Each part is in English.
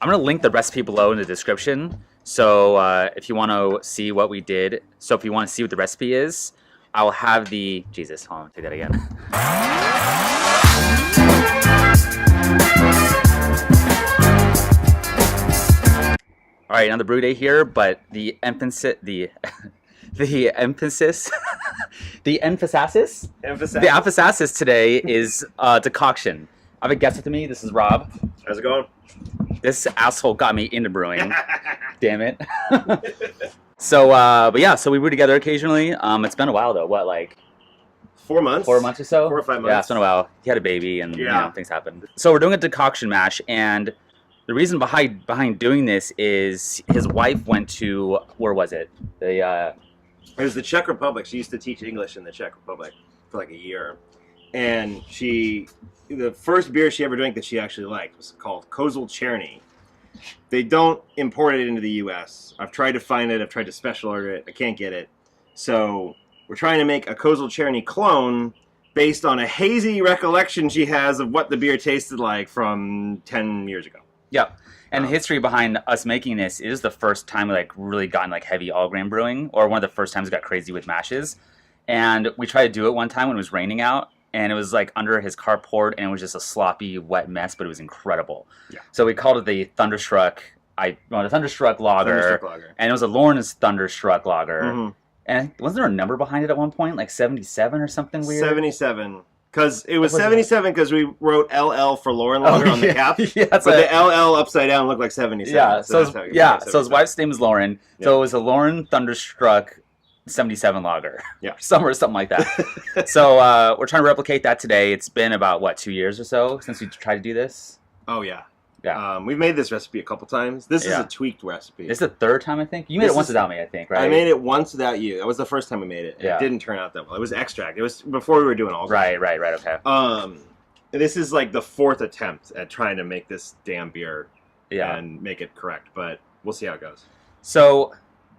I'm going to link the recipe below in the description. So if you want to see what we did, so if you want to see what the recipe is, I'll have the, Jesus, hold on, take that again. All right, another brew day here, but the emphasis, the emphasis today is decoction. I have a guest with me. This is Rob. How's it going? This asshole got me into brewing. Damn it. So, but yeah, so we brew together occasionally. It's been a while though. What, like 4 months? 4 months or so? 4 or 5 months. Yeah, it's been a while. He had a baby, and you know, things happened. So we're doing a decoction mash, and the reason behind doing this is his wife went to, where was it? It was the Czech Republic. She used to teach English in the Czech Republic for like a year, and the first beer she ever drank that she actually liked was called Kozel Cherny. They don't import it into the U.S. I've tried to find it. I've tried to special order it. I can't get it. So we're trying to make a Kozel Cherny clone based on a hazy recollection she has of what the beer tasted like from 10 years ago. Yep. And the history behind us making this is the first time we like really gotten like heavy all grain brewing, or one of the first times we got crazy with mashes. And we tried to do it one time when it was raining out, and it was like under his carport, and it was just a sloppy, wet mess, but it was incredible. Yeah. So we called it the Thunderstruck. The Thunderstruck Lager, and it was a Lawrence Thunderstruck Lager. Mm-hmm. And wasn't there a number behind it at one point, like 77 or something weird? 77. Because it was 77 because we wrote LL for Lauren Lager on the cap. Yeah, but the LL upside down looked like 77. Yeah, so his wife's name is Lauren. Yeah. So it was a Lauren Thunderstruck 77 Lager. Yeah. Something like that. So we're trying to replicate that today. It's been about, what, 2 years or so since we tried to do this? Oh, yeah. Yeah. We've made this recipe a couple times. This is a tweaked recipe. This is the third time, I think. You made it once without me, I think, right? I made it once without you. That was the first time I made it. It didn't turn out that well. It was extract. It was before we were doing all Right, okay. This is like the fourth attempt at trying to make this damn beer and make it correct, but we'll see how it goes. So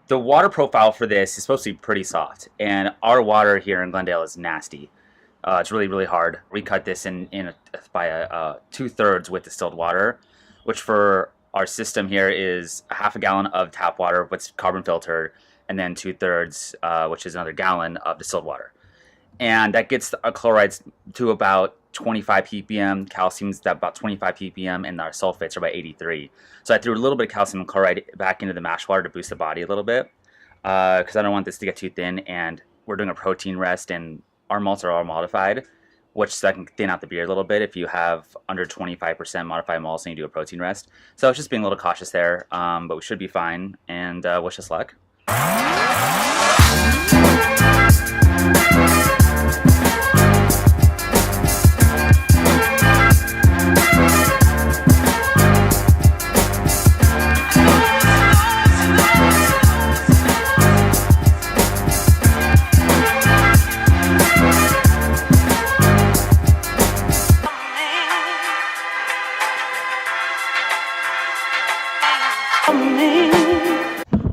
the water profile for this is supposed to be pretty soft, and our water here in Glendale is nasty. It's really, really hard. We cut this by 2/3 with distilled water, which for our system here is a half a gallon of tap water, what's carbon filtered, and then 2/3, which is another gallon of distilled water. And that gets our chlorides to about 25 ppm, calcium's about 25 ppm, and our sulfates are about 83. So I threw a little bit of calcium chloride back into the mash water to boost the body a little bit, because I don't want this to get too thin, and we're doing a protein rest, and our malts are all modified, which so I can thin out the beer a little bit if you have under 25% modified malts and you do a protein rest. So it's just being a little cautious there, but we should be fine, and wish us luck.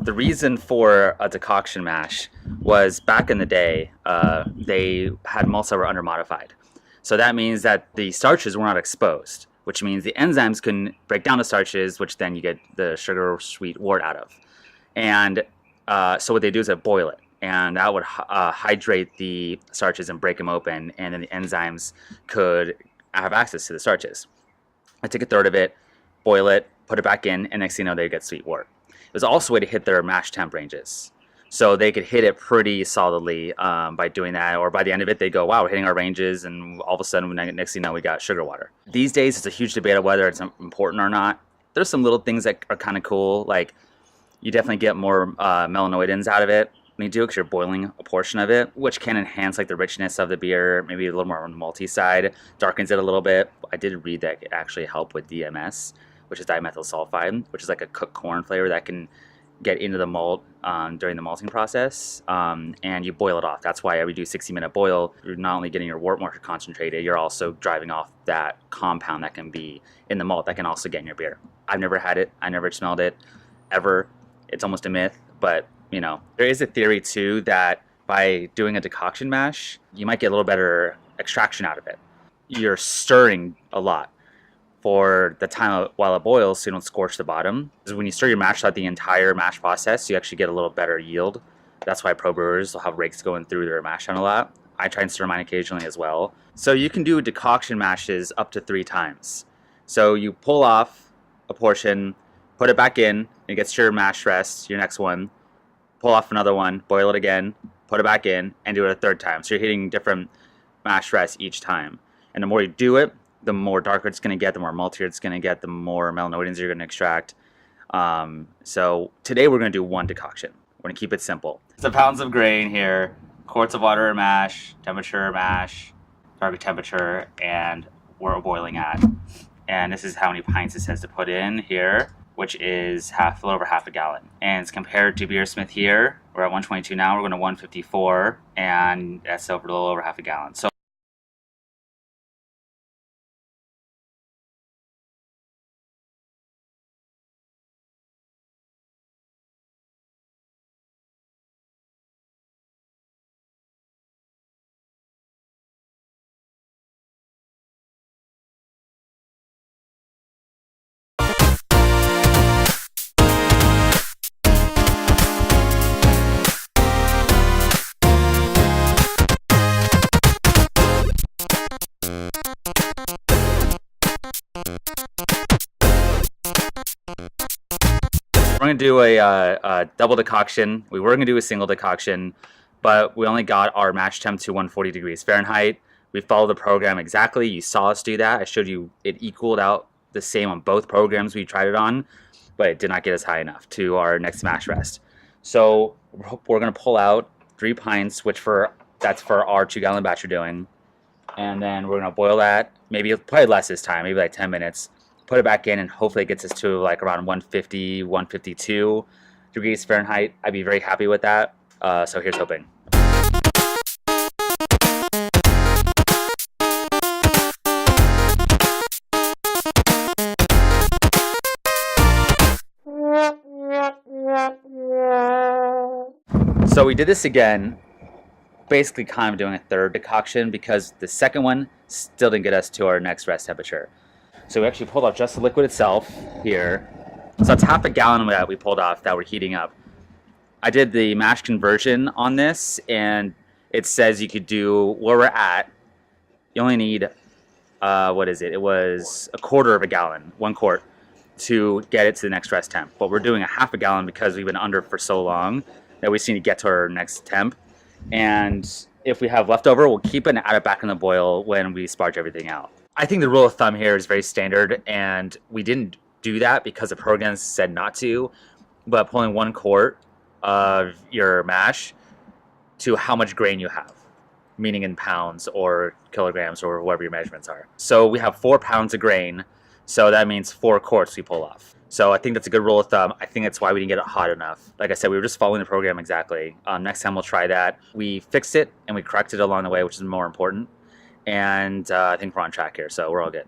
The reason for a decoction mash was back in the day, they had malts that were under-modified. So that means that the starches were not exposed, which means the enzymes couldn't break down the starches, which then you get the sugar-sweet wort out of. And so what they do is they boil it, and that would hydrate the starches and break them open, and then the enzymes could have access to the starches. I take 1/3 of it, boil it, put it back in, and next thing you know, they get sweet wort. It was also a way to hit their mash temp ranges. So they could hit it pretty solidly by doing that, or by the end of it, they go, wow, we're hitting our ranges, and all of a sudden, next thing you know, we got sugar water. These days, it's a huge debate of whether it's important or not. There's some little things that are kind of cool, like you definitely get more melanoidins out of it when you do it, because you're boiling a portion of it, which can enhance like the richness of the beer, maybe a little more on the malty side, darkens it a little bit. I did read that it actually helped with DMS, which is dimethyl sulfide, which is like a cooked corn flavor that can get into the malt during the malting process, and you boil it off. That's why we do 60-minute boil. You're not only getting your wort more concentrated, you're also driving off that compound that can be in the malt that can also get in your beer. I've never had it. I never smelled it, ever. It's almost a myth, but you know, there is a theory too that by doing a decoction mash, you might get a little better extraction out of it. You're stirring a lot. for the time while it boils so you don't scorch the bottom. Because when you stir your mash throughout the entire mash process, you actually get a little better yield. That's why pro brewers will have rakes going through their mash tun a lot. I try and stir mine occasionally as well. So you can do decoction mashes up to 3 times. So you pull off a portion, put it back in, and it gets your mash rest, your next one. Pull off another one, boil it again, put it back in, and do it a 3rd time. So you're hitting different mash rests each time. And the more you do it, the more darker it's going to get, the more maltier it's going to get, the more melanoidins you're going to extract. So today we're going to do 1 decoction. We're going to keep it simple. So pounds of grain here, quarts of water mash, target temperature, and we're boiling at. And this is how many pints it says to put in here, which is a little over half a gallon. And it's compared to Beersmith here. We're at 122 now, we're going to 154, and that's over a little over half a gallon. So we're going to do a double decoction. We were going to do a single decoction, but we only got our mash temp to 140 degrees Fahrenheit. We followed the program exactly. You saw us do that. I showed you it equaled out the same on both programs we tried it on, but it did not get us high enough to our next mash rest. So we're going to pull out 3 pints, that's for our 2-gallon batch we're doing. And then we're going to boil that, probably less this time, maybe like 10 minutes. Put it back in, and hopefully it gets us to like around 150, 152 degrees Fahrenheit. I'd be very happy with that. So here's hoping. So we did this again, basically kind of doing a 3rd decoction because the second one still didn't get us to our next rest temperature. So we actually pulled off just the liquid itself here. So it's half a gallon that we pulled off that we're heating up. I did the mash conversion on this, and it says you could do where we're at. You only need, what is it? It was a 1/4 of a gallon, 1 quart, to get it to the next rest temp. But we're doing a half a gallon because we've been under for so long that we just need to get to our next temp. And if we have leftover, we'll keep it and add it back in the boil when we sparge everything out. I think the rule of thumb here is very standard, and we didn't do that because the program said not to, but pulling 1 quart of your mash to how much grain you have, meaning in pounds or kilograms or whatever your measurements are. So we have 4 pounds of grain, so that means 4 quarts we pull off. So I think that's a good rule of thumb. I think that's why we didn't get it hot enough. Like I said, we were just following the program exactly. Next time we'll try that. We fixed it and we corrected it along the way, which is more important. And I think we're on track here, so we're all good.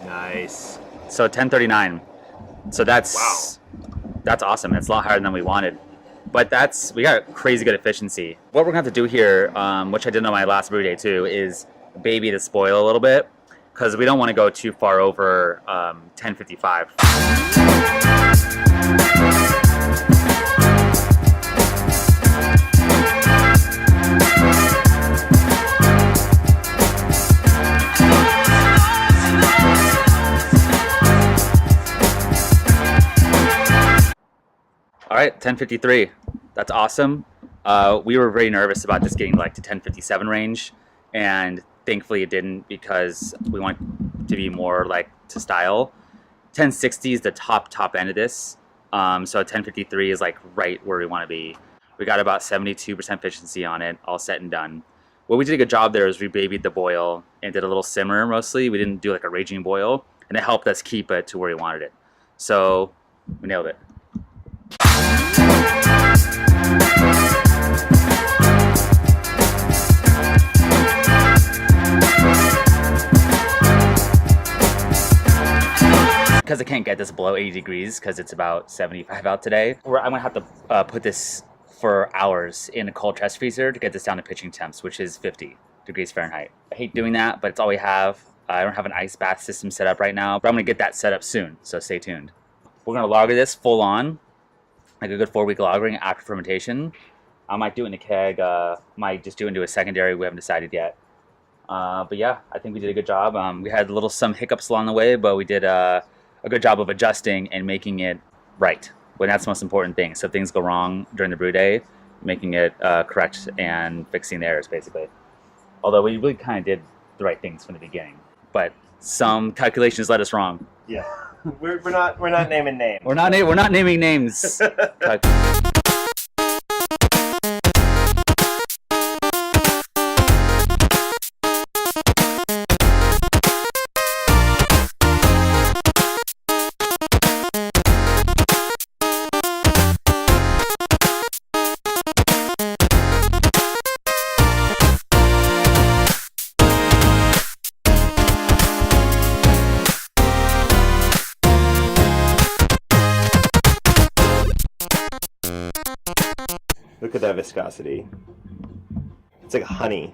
Nice. So 1039. So that's awesome. That's a lot higher than we wanted. But we got crazy good efficiency. What we're gonna have to do here, which I did on my last brew day too, is baby the spoil a little bit, because we don't want to go too far over 1055. All right, 1053. That's awesome. We were very nervous about this getting like to 1057 range, and thankfully it didn't, because we want to be more like to style. 1060 is the top end of this. So 1053 is like right where we want to be. We got about 72% efficiency on it, all set and done. What we did a good job there is we babied the boil and did a little simmer mostly. We didn't do like a raging boil, and it helped us keep it to where we wanted it. So we nailed it. Because I can't get this below 80 degrees because it's about 75 out today, I'm gonna have to put this for hours in a cold chest freezer to get this down to pitching temps, which is 50 degrees Fahrenheit. I hate doing that, but it's all we have. I don't have an ice bath system set up right now, but I'm gonna get that set up soon, so stay tuned. We're gonna lager this full on, like a good 4-week lagering after fermentation. I might do it in a keg, might just do it into a secondary, we haven't decided yet. But yeah, I think we did a good job. We had some hiccups along the way, but we did a good job of adjusting and making it right. Well, that's the most important thing. So if things go wrong during the brew day, making it correct and fixing the errors, basically. Although we really kind of did the right things from the beginning, but some calculations led us wrong. Yeah, we're not naming names. We're not naming names. Look at that viscosity. It's like honey.